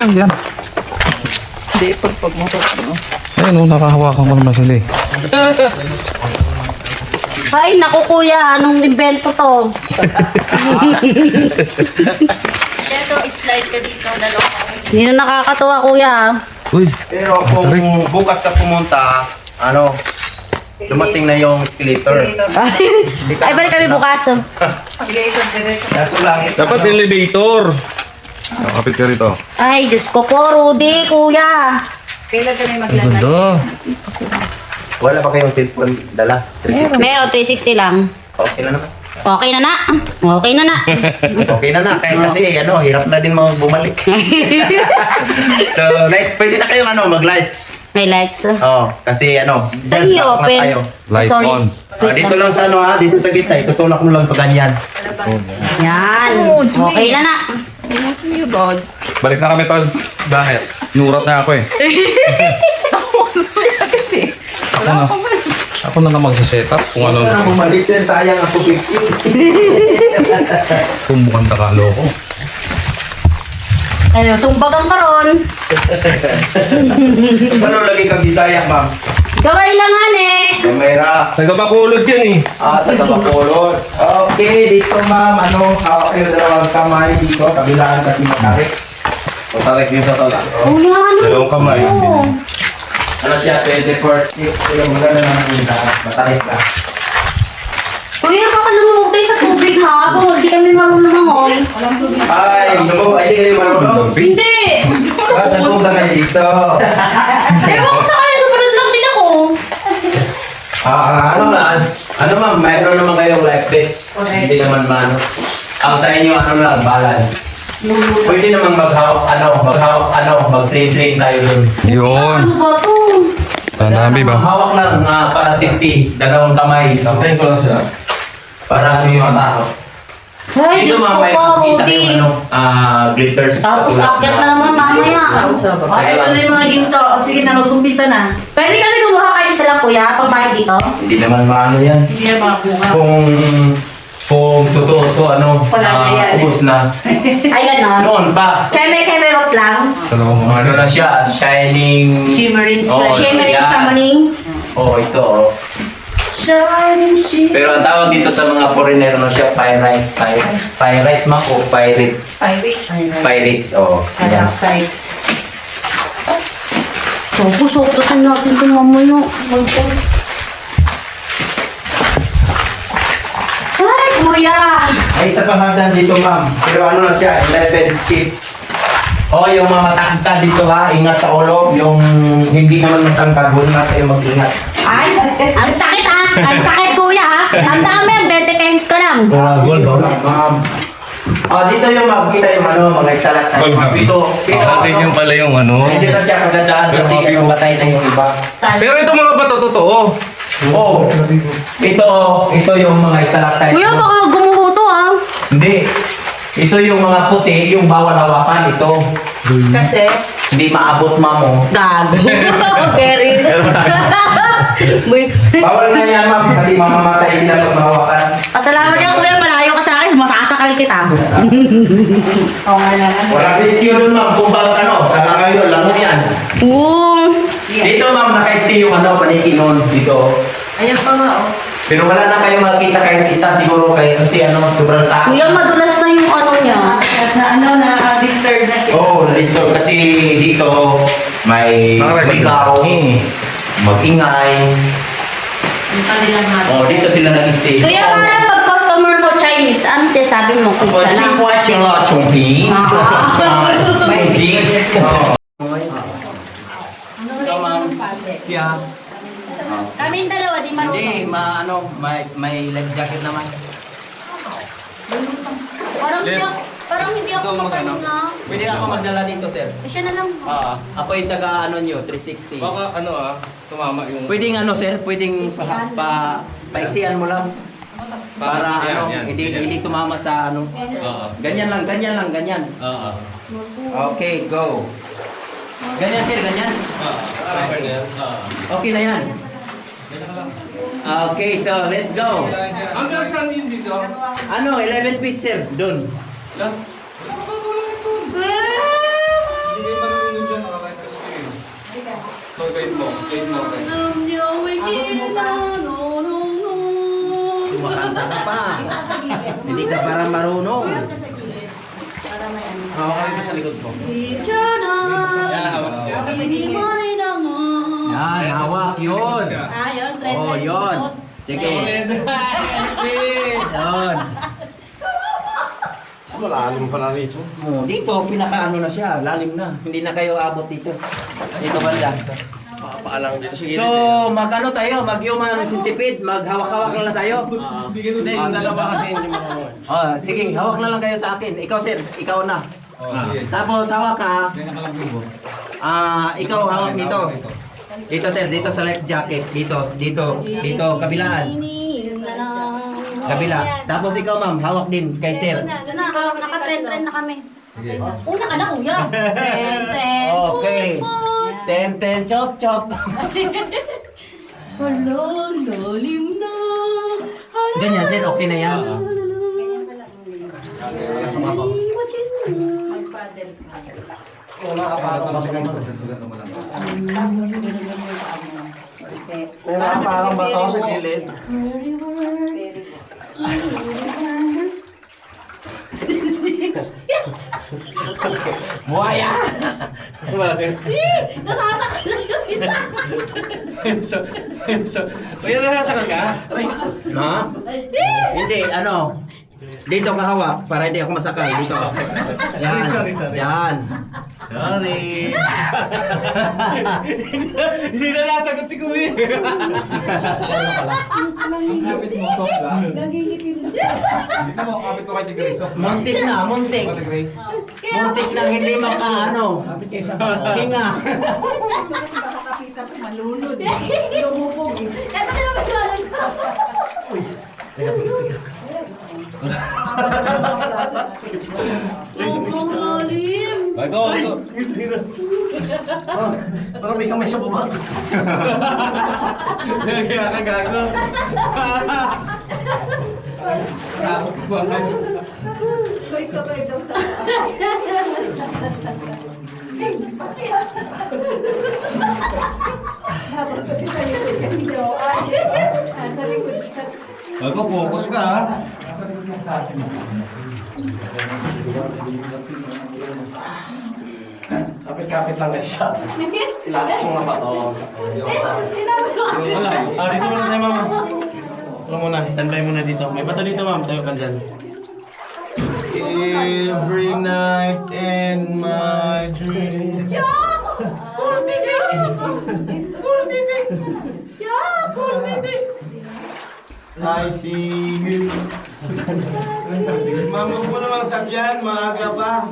Ayan. Hindi, pagmotor. No? Ayun o, nakahawakan ko naman sila eh. Ay, naku kuya, anong invento to? Ito, slide ka dito, dalawa. Hindi na nakakatuwa kuya. Uy, Pero kung bukas ka pumunta, dumating na yung escalator. Ay, balik kami bukas. Kaso lang, dapat elevator. Nakapit ka rito. Ay, Diyos ko po, Rudy, kuya. Kailan kami Ang maglalagay? ganda. wala pa kayong cellphone dala. 360. Meron, 360 lang. Okay na naman. Okay na na. Okay na na. Okay na na. Kahit kasi, hirap na din mga bumalik. So, pwede na kayong mag-lights. May lights. Oo, kasi Sa iyo, back na open. tayo. Lights Sorry. on. Dito lang sa dito sa gitna. Itutulak mo lang pa ganyan. Yan. Okay na na. Balik na kami, tol. Bakit? Nurat na ako eh. Ako na magsiset up kung ano na. Bumalik sir, sayang ako 50. Sumbukan takalo ko. Ayun, sumbagang karon. Ano lagi kang Bisaya, ma'am? Gaway lang eh. Kamera. Nagpapakulot yan eh. Taga-Bacolod. Okay, dito ma'am, hawak kayo dalawang kamay dito, kabilaan kasi matarik. Matarik yung sa tala. Kuya, ano? Dalawang kamay. Ano siya, 24 sticks, yung maganda naman yung matarik na. Kuya, baka lumubog tayo sa tubig ha. Kung hindi kami marunong mangoy. Ay, hindi kayo marunong. Hindi. Ba't nagpunta kayo dito? Ewan ko sa kanya, sumunod lang din ako. Ano ma'am, mayroon naman kayong life vest. Hindi naman ang sa inyo, balance. Pwede naman mag-train tayo dun. Yun. Ano ba to? Tandami ba? Hawak lang para safety, dalawang kamay. Tayo ko lang siya. Para yung matakot. Ay, Dito Diyos ma'am, ko may po, makikita Rudy. yung glitters. Tapos akyat na naman mamaya. Ay, ito na yung mga ginto. Sige na, mag-umpisa na. Pwede kami kumuha kayo sa lang kuya, pagbayad dito. Hindi naman maano yan. Hindi na mga bunga. Kung totoo to, Wala na yan. ubos na. Ay, gano'n. Noon pa. Kemerot lang. Dalawang Ano na siya, shining. Shimmering Oh, splash. Shimmering, yan. shimmering. Ito. Shining, shimmering. Pero ang tawag dito sa mga foreigner, siya, pyrite. Pyrite ma o pirate? Pirates, yan. Pirates. Suko-sukotan natin itong mamuyo. Ay, kuya! Ay, isa pang hagdan dito, ma'am. Pero ano na siya, 11 skip. Yung mga matangkad dito ha, ingat sa ulo. Yung hindi naman matangkad, huwag na kayo mag-ingat. Ay, ang sakit ah! Ang sakit kuya ha! Tandaan mo yan, 20 pesos ka lang. Gold, ma'am. Dito yung makikita yung mga istalat. Ito. Atin yung pala yung ano. Hindi na siya kagandaan kasi patay na yung iba. Pero ito mga bato totoo. Ito yung mga stalactite. Kuya, baka gumuho to ah. Hindi. Ito yung mga puti, yung bawal hawakan. Ito. Kasi, Hindi maabot, mamo. Gago. Very. Bawal na yan, ma'am, kasi mamamatay sila pag mahawakan. Pasalamat ka kuya, malayo ka sa akin, masasakal kita. oo nga naman. Walang rescue dun, ma'am. Kung bakit talaga yun, lango yan. Dito, ma'am, naka-stay yung paniki nun. Dito. Ayan pa nga, oh. Pero wala na kayong makita kahit isa siguro kayo kasi sobrang takot. Kuya, madulas na yung ano niya. Disturb na siya. Oo, na-disturb kasi dito may ligaw, mag-ingay. Yung kanilang mga. Dito sila nag-stay. Kuya, parang pag customer ko Chinese, ano siya sabi mo? Ako, Pizza lang. chingwa chingla chungpi. Chungpi. Siya. Kaming dalawa, di Hindi, marunong. may life jacket naman. Parang hindi ako makapahinga. Pwede ako magdala dito, sir. Siya na lang. Ako yung taga nyo, 360. Baka tumama yung... Pwedeng sir, pwedeng paiksian mo lang. Para yan. hindi tumama sa Ganyan lang. Okay, go. Ganyan sir, ganyan. Okay na yan. Okay, so let's go. Hanggang saan yun dito? 11 feet sir, dun. Lang. Nakakawala ito. Hindi kayo Alam niyo, may Kumakanta ka pa. Hindi ka parang marunong. Ka sa gilid. Para may ano. Hawakan ko sa likod ko. Yan, hawak yun. Ayun, Oh, yun. Sige. Yun. Malalim pala rito. Oh, dito, pinakaano na siya. Lalim na. Hindi na kayo abot dito. Dito banda. Paalang dito. Sige. So, mag-ano tayo? Mag-human centipede? Maghawak-hawak na lang tayo? Hindi, yung dalawa kasi hindi mo naman. Oh, sige, hawak na lang kayo sa akin. Ikaw, sir. Ikaw na. Tapos, hawak ka. Ikaw, hawak nito. Dito, sir. Dito sa life jacket. Dito. Dito, kabilaan. Kabila. Tapos, ikaw, ma'am. Hawak din kay sir. Doon na, naka-trend na kami. Una ka na, kuya. Trend. Okay. Ten, chop, chop. Hala, lalim na. Ganyan, sir. Okay na yan. Ganyan pala. Mag-paddle ka. May mga parang bato sa gilid. Buhaya! Bakit? Nasasakal na yung isa. Kaya nasasakal ka? Ha? Hindi, ano? Dito ka hawak para hindi ako masakal. Dito. Yan. Sorry. Yan. Sorry. Hindi na nasagot si Kuya. Ang kapit mo, soft lang. Nagigitim. Tignan mo, ang kapit ko kay Tigre, soft. Muntik na, muntik. Ate Grace. Muntik na hindi makaano. Hinga. Makakakita ko, malunod. Lumubog. Ito na naman yung alam ko. Sobrang lalim. Ay, go. Parang may kamay sa baba. Kaya ka gago. May kamay daw sa Habang kasi sa likod ka niyo. Sa likod siya. Ay, go, focus ka, ha? Kapit-kapit lang guys siya. Ilakas mo nga ba? Oo. Dito muna tayo, mama. Tulong muna, standby muna dito. May bato dito, ma'am. Tayo ka dyan. Every night in my dream. I see you. Ma'am, huwag mo namang sakyan. Maaga pa.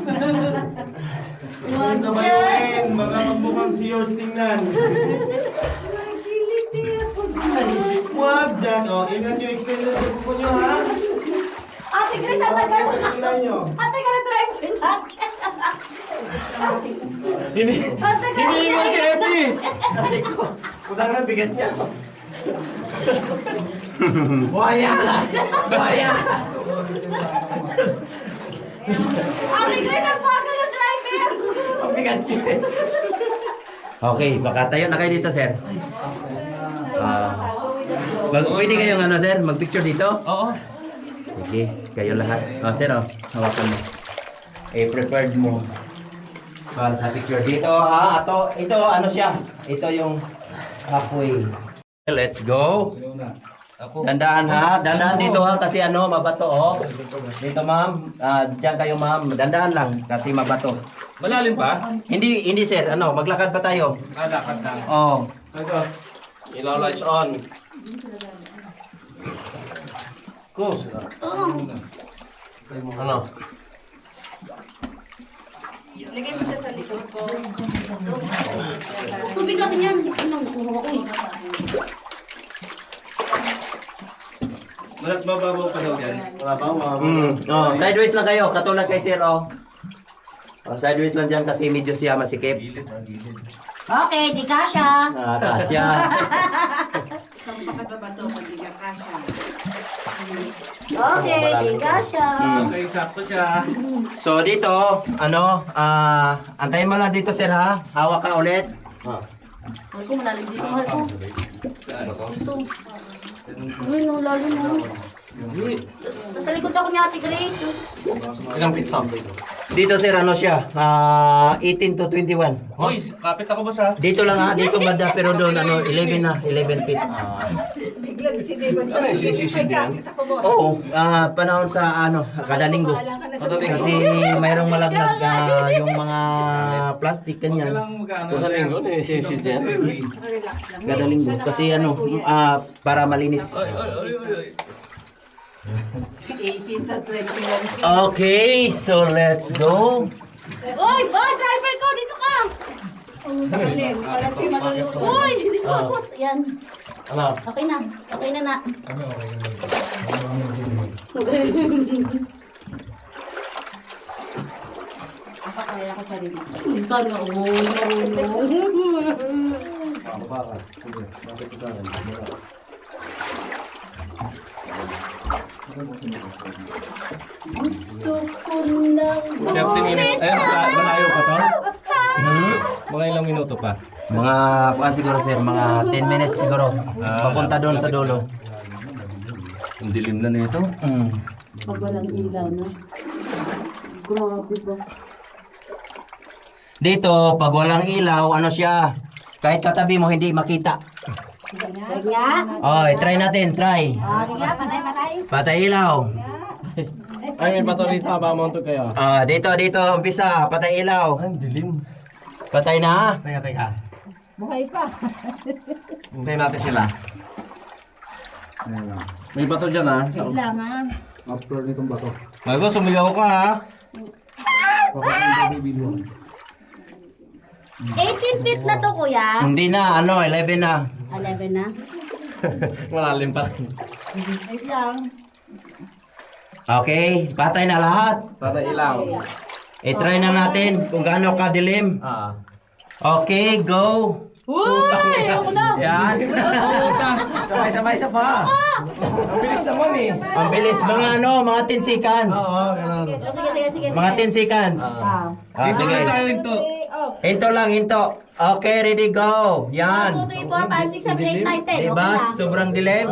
Huwag na bayuin. Baka magbukang si yours tingnan. Huwag dyan. O, ingat nyo. Extend nyo sa buko nyo, ha? Ate Grace, tatagal mo na. Tingnan nyo. Ate ka na driver natin. Ate ka na Iniiwan si Epi! Putang na, bigat niya. Buhaya! Buhaya! Ate Grace, ang bagal ng driver. Ang bigat niya. Okay, baka tayo na kayo dito, sir. Pwede kayong ano, sir? Mag-picture dito? Oo. Sige, kayo lahat. Sir, hawakan mo. Prepared mo. Para sa picture dito, ha? Ito, ano siya? Ito yung halfway. Let's go. Ako. Dandahan ha. Dandahan dito ha kasi ano, mabato oh. Dito ma'am. Diyan kayo ma'am. Dandahan lang kasi mabato. Malalim pa? Hindi sir. Ano, maglakad pa tayo. Lakad na. Oh. Ito. Ilaw lights on. Go. Ano? Lagay mo siya sa likod ko. Tubig natin yan. Anong kuha ko eh. Mas mababaw pa daw dyan. Mababaw. Sideways lang kayo. Katulad kay sir oh. Sideways lang dyan kasi medyo siya masikip. Okay, di kasha. Kasya. Sampa ka sa bato pag di ka kasha. Okay, di kasha. Okay, sakto siya. So dito, ano, antayin mo lang dito sir ha. Hawak ka ulit. Mahal ko, malalim dito, mahal ko. Ano to? Ito. Uy, nung lalim mo. Nasa likod ako ni Ate Grace. Ilang feet to? Dito sir, ano siya? 18 to 21. Hoy, kapit ako boss ha. Dito lang ha, dito banda, pero doon, 11 na, 11 feet. Biglang si David sa sisisig yan? kapit ako mo. Oo, panahon sa kada linggo. Kasi mayroong malagnag yung mga plastic kanyan. Kada linggo na sisisig yan. Kada linggo. Kasi para malinis. 18 to 21. Okay, so let's go. Uy! Oh, driver ko! Dito ka! Salim, para si maluluto. Uy! Hindi ko abot. Yan. Ano? Okay na. Okay na na. Kaya ko sarili. Sana all. Gusto ko nang 30 minutes. Ayun, malayo pa to? Mga ilang minuto pa. Mga, siguro sir, mga 10 minutes siguro. Papunta doon sa dulo. Ang dilim na nito. Pag walang ilaw na. Grabe ba? Dito, pag walang ilaw, ano siya? Kahit katabi mo, hindi makita. Kanya? Oh, try natin, try. Kanya, patay, patay. Patay ilaw. Ay, may bato rito. Baka mauntog kayo. Dito, umpisa. Patay ilaw. Ay, dilim. Patay na. Teka. Buhay pa. Hintayin natin sila. May bato dyan ha. Wait lang ha. May boss, sumigaw ka ha. 18 feet na to, kuya. Hindi na, 11 na. 11 na. Malalim pa rin. Wait lang. Okay, patay na lahat. Patay ilaw. I-try na natin kung gaano kadilim. Okay, go. Uy! Ako na. Yan. Sabay-sabay sa pa. Ang bilis naman eh. Ang bilis, mga mga 10 seconds. Oo, ganun. Sige. Mga 10 seconds. Sige. Ito. Hinto lang, hinto. Okay, ready, go. 1, Yan. 2, 3, 4, 5, 6, 7, 8, 9, 10. Diba? Sobrang dilim.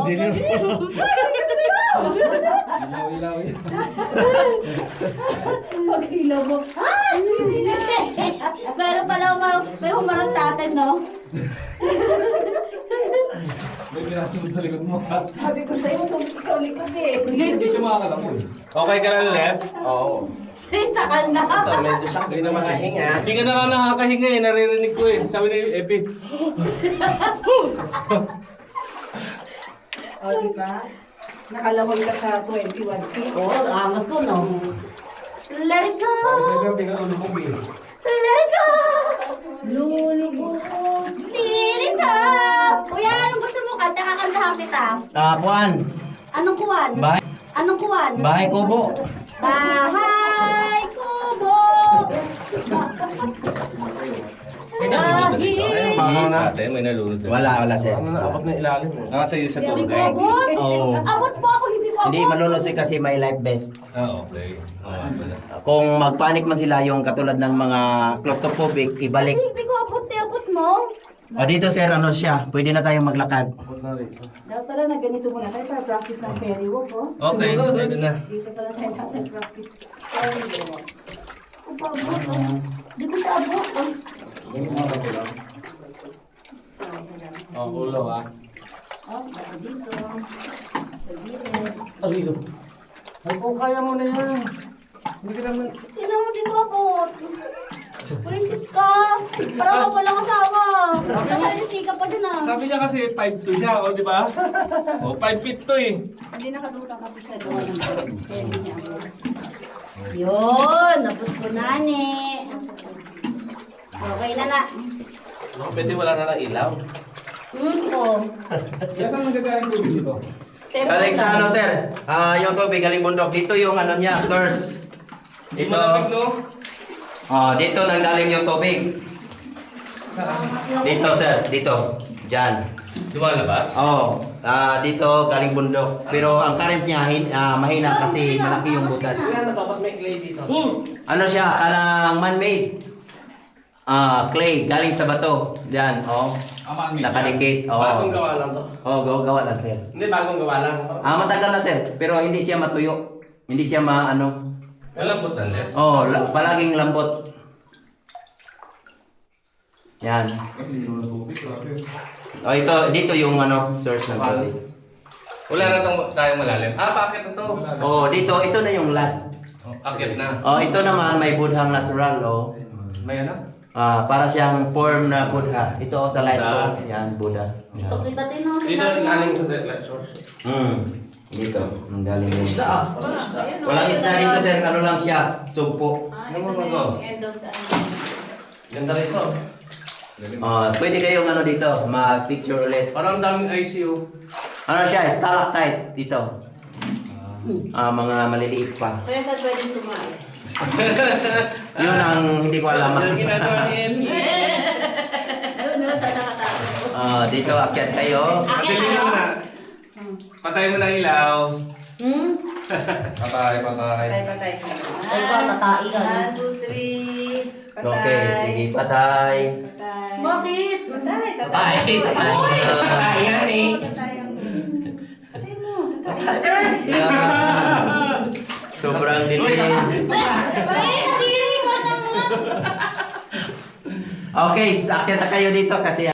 Pag ilaw mo. Pero pala may humarang sa atin, no? May pinasunod sa likod mo. Sabi ko sa'yo, kung ikaw likod eh. Hindi siya makakalamoy. Okay ka lang, left? Oo. Sakal na. Medyo sakto na makahinga. Hindi ka na nakakahinga eh. Naririnig ko eh. Sabi ni Epi. O, diba? Nakalahoy ka sa 21 feet. Oo, angas ko, no? Let it go! Hindi ka tulubog eh. Let it go! Lulubog. Let it go! Kuya, anong gusto mo? Kanta kakantahan kita. Kuan. Anong kuwan? Bahay. Anong kuwan? Bahay kubo. Bahay kubo! Dahil... Ate, may nalunod. Wala, sir. Ano na, abot na ilalim eh. Nasa iyo sa Hindi ko tubig. abot. Oo. Abot po ako, hindi ko abot. Hindi malunod siya kasi may life vest. Okay. Pala. Kung magpanik man sila yung katulad ng mga claustrophobic, ibalik. Hindi ko abot, abot mo. Dito sir, ano siya? Pwede na tayong maglakad. Abot na rito. Dapat pala na ganito muna tayo para practice ng ferry walk, oh. Okay, pwede na. Dito pala tayo natin practice. Ferry walk. Hindi ko abot, oh. Hindi ko siya abot, oh. Ulo ha. Oh, baka dito. Sa gilid. Arrilo. Ay po, kaya mo na yan. Hindi ka naman... Tingnan mo, hindi ko abot. Pwisit ka. Parang ako walang asawa. Nasalisika pa din, ah. Sabi niya kasi 5'2" siya, o di ba? O, 5 feet to eh. Hindi nakalutang kasi siya doon. Ferry niya. Yun, abot ko na, ne. Okay na na. Pwede wala na ng ilaw. Po. Saan nagagaling ko dito? Galing sa ano sir? Yung tubig, galing bundok. Dito yung ano niya, source. Ito. Dito. No? Dito nang galing yung tubig. Dito sir, dito. Diyan. Lumalabas? Dito galing bundok. Pero ang current niya mahina kasi malaki yung butas. Kaya na dapat may clay dito. Oh! Ano siya? Kalang man-made. clay, galing sa bato. Yan, oh. Nakadikit. Oh. Bagong gawa lang to. Oh, gawa lang, sir. Hindi, bagong gawa lang. Matagal na, sir. Pero hindi siya matuyo. Hindi siya Malambot na left. Oh, palaging lambot. Yan. Oh, dito yung source ng tubig. Wala na tayong malalim. Bakit ito? Oh, dito, ito na yung last. Akit na. Oh, ito naman may budhang natural, oh. May ano? Para siyang form na Buddha. Ito sa light ko. Yan, Buddha. Yan. Kita din ako. Dito galing to the light source. Dito. Ang galing yung Isda ah. Walang isda. Walang isda dito, sir. Ano lang siya? Sugpo. Ito na yung end of the Ganda rin to. Pwede kayong dito, ma-picture ulit. Parang daming ICU. Ano siya? Stalactite dito. Mga maliliit pa. Kaya saan pwedeng tumain? Yun ang hindi ko alam. Yung ginagawa niya yan. Doon sa nakatago. Dito, akyat kayo. Akyat tayo. Patay mo na ilaw. Patay. Patay. Ay ko, tatai ka. 1, 2, 3. Patay. Okay, sige, patay. Patay. Bakit? Patay. Patay. Patay yan eh. Patay mo. Patay. Sobrang dilim. Kadiri ko naman. Okay, akyat na kayo dito kasi